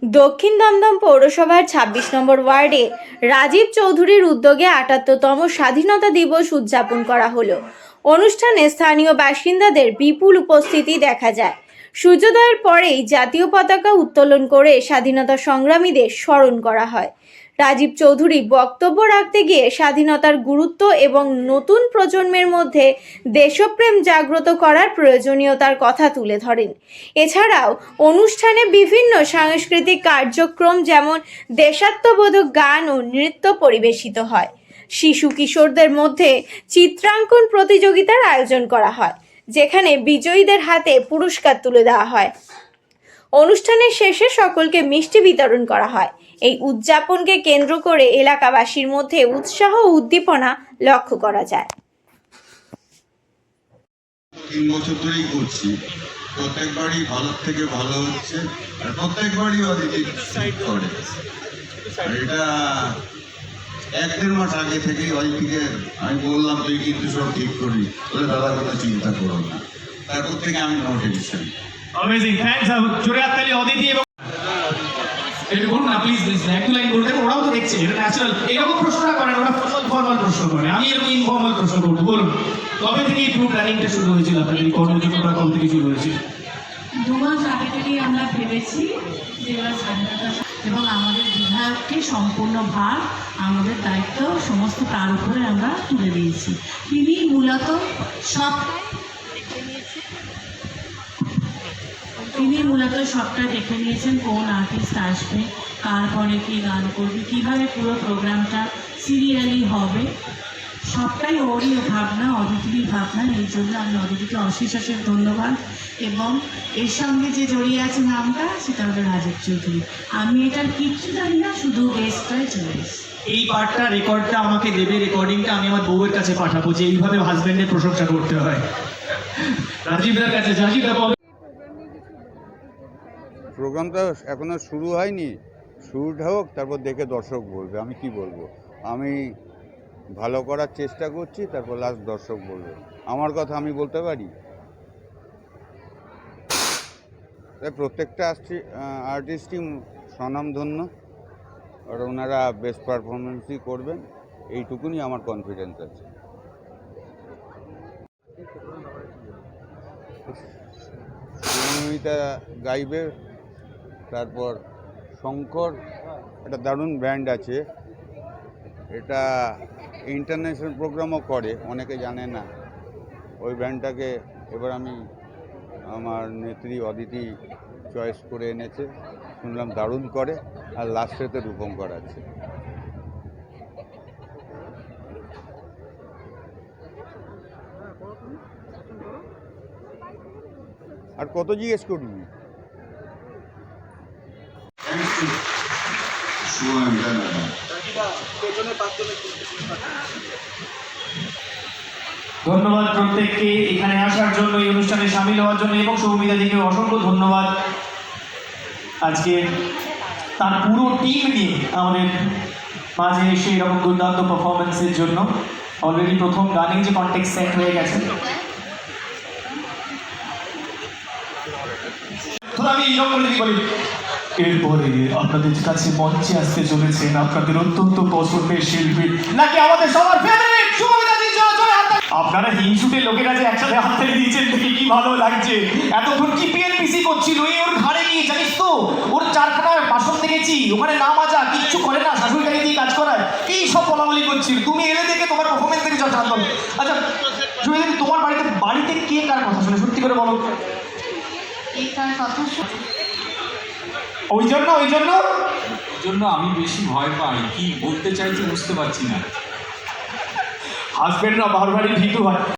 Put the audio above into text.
দক্ষিণ দমদম পৌরসভার ২৬ নম্বর ওয়ার্ডে রাজীব চৌধুরীর উদ্যোগে ৭৮তম স্বাধীনতা দিবস উদযাপন করা হলো। অনুষ্ঠানে স্থানীয় বাসিন্দাদের বিপুল উপস্থিতি দেখা যায়। সূর্যোদয়ের পরেই জাতীয় পতাকা উত্তোলন করে স্বাধীনতা সংগ্রামীদের স্মরণ করা হয়। রাজীব চৌধুরী বক্তব্য রাখতে গিয়ে স্বাধীনতার গুরুত্ব এবং নতুন প্রজন্মের মধ্যে দেশপ্রেম জাগ্রত করার প্রয়োজনীয়তার কথা তুলে ধরেন। এছাড়াও অনুষ্ঠানে বিভিন্ন সাংস্কৃতিক কার্যক্রম যেমন দেশাত্মবোধক গান ও নৃত্য পরিবেশিত হয়। শিশু কিশোরদের মধ্যে চিত্রাঙ্কন প্রতিযোগিতার আয়োজন করা হয়, যেখানে বিজয়ীদের হাতে পুরস্কার তুলে দেওয়া হয়। অনুষ্ঠানের শেষে সকলকে মিষ্টি বিতরণ করা হয়। এই উদযাপনকে কেন্দ্র করে এলাকাবাসীর মধ্যে উৎসাহ ও উদ্দীপনা লক্ষ্য করা যায়। ৩ বছর ধরেই করছি, প্রত্যেকবারই ভালো থেকে ভালো হচ্ছে, আর প্রত্যেকবারই অদিতি করে। এটা ১-১.৫ মাস আগে থেকেই অদিতিকে আমি বললাম তুই কিন্তু সব ঠিক করি, বলে দাদা কথা চিন্তা করো না। তারপর থেকে আমি নো টেনশন। Amazing, thanks. জোরে হাততালি অদিতি এবং একটু বলুন না প্লিজ একটু লাইন বলতে, ওরাও তো দেখছে, এটা ন্যাচারাল। এরকম প্রশ্নটা করেন, ওরা ফর্মাল প্রশ্ন করে, আমি এরকম ইনফর্মাল প্রশ্ন করবো। বলুন, কবে থেকে এই পুরো প্ল্যানিংটা শুরু হয়েছিল, আপনাদের এই কর্মযোগ্যতা কবে থেকে শুরু হয়েছিল? 2 মাস আগে থেকেই আমরা ভেবেছি যে এবার স্বাধীনতা এবং আমাদের বিধায়ককে সম্পূর্ণ ভার, আমাদের দায়িত্ব সমস্ত তার উপরে আমরা তুলে দিয়েছি। তিনি মূলত সবটা দেখে নিয়েছেন, কোন আর্টিস্ট আসবে, কার পরে কী গান করবে, কীভাবে পুরো প্রোগ্রামটা সিরিয়ালি হবে, সবটাই ওরই ভাবনা, অদিতিরই ভাবনা। এই জন্য আমি অদিতিকে অশেষ ধন্যবাদ। এবং এর সঙ্গে যে জড়িয়ে আছে নামটা, সেটা হলো রাজীব চৌধুরী। আমি এটার কিচ্ছু জানি না, শুধু গেস্টটাই চলে এসেছি। এই পার্টটা রেকর্ডটা আমাকে দেবে, রেকর্ডিংটা আমি আমার বউয়ের কাছে পাঠাবো যে এইভাবে হাজবেন্ডের প্রশংসা করতে হয়। রাজীবদার কাছে, রাজীবদা প্রোগ্রামটা এখনো শুরু হয়নি, শুরুটা হোক, তারপর দেখে দর্শক বলবে। আমি কি বলবো, আমি ভালো করার চেষ্টা করছি, তারপর লাস্ট দর্শক বলবে। আমার কথা আমি বলতে পারি। তাই প্রত্যেকটা আর্টিস্টই স্বনামধন্য, আর ওনারা বেস্ট পারফরমেন্সই করবেন, এইটুকুনি আমার কনফিডেন্স আছে। সুমিতা গাইবে, তারপর শঙ্কর, একটা দারুণ ব্যান্ড আছে, এটা ইন্টারন্যাশনাল প্রোগ্রামও করে, অনেকে জানে না। ওই ব্যান্ডটাকে এবার আমার নেত্রী অদিতি চয়েস করে এনেছে, শুনলাম দারুণ করে, আর লাস্টেতে রূপঙ্কর আছে। আর কত জিজ্ঞেস করবি? ধন্যবাদ প্রত্যেককে এখানে আসার জন্য, এই অনুষ্ঠানে সামিল হওয়ার জন্য, এবং সৌমিতাদিকে অসংখ্য ধন্যবাদ আজকে তার পুরো টিম নিয়ে আমাদের মাঝে এসে এরকম দুর্দান্ত পারফরমেন্সের জন্য। অলরেডি প্রথম গানেই যে কন্টেক্সট সেট হয়ে গেছে। আমি এইরকম বলি, এরপরে আপনাদের কাছে মঞ্চে আসতে চলেছেন আপনাদের অত্যন্ত পছন্দের শিল্পী, নাকি আমাদের সবার ফেভারিট সৌমিতাদি। আপনারা হিংসুটে লোকের কাছে একসাথে হাতে দিয়েছেন, দেখে কি ভালো লাগছে। এতক্ষণ কি পিএনপিসি করছিল, এই ওর ঘাড়ে নিয়ে, জানিস তো ওর 4খানা বাসন দেখেছি, ওখানে না মাজা কিচ্ছু করে না, শাশুড়ি গাড়ি দিয়ে কাজ করায়, এই সব বলাবলি করছিল। তুমি এলে দেখে তোমার পারফরমেন্স দেখে যা জানলাম। আচ্ছা যদি তোমার বাড়িতে কে কার কথা শুনে, সত্যি করে বলো। ওই জন্য আমি বেশি ভয় পাই, কি বলতে চাইছি বুঝতে পারছি না। হাজবেন্ডরা বারবারই ভীতু হয়।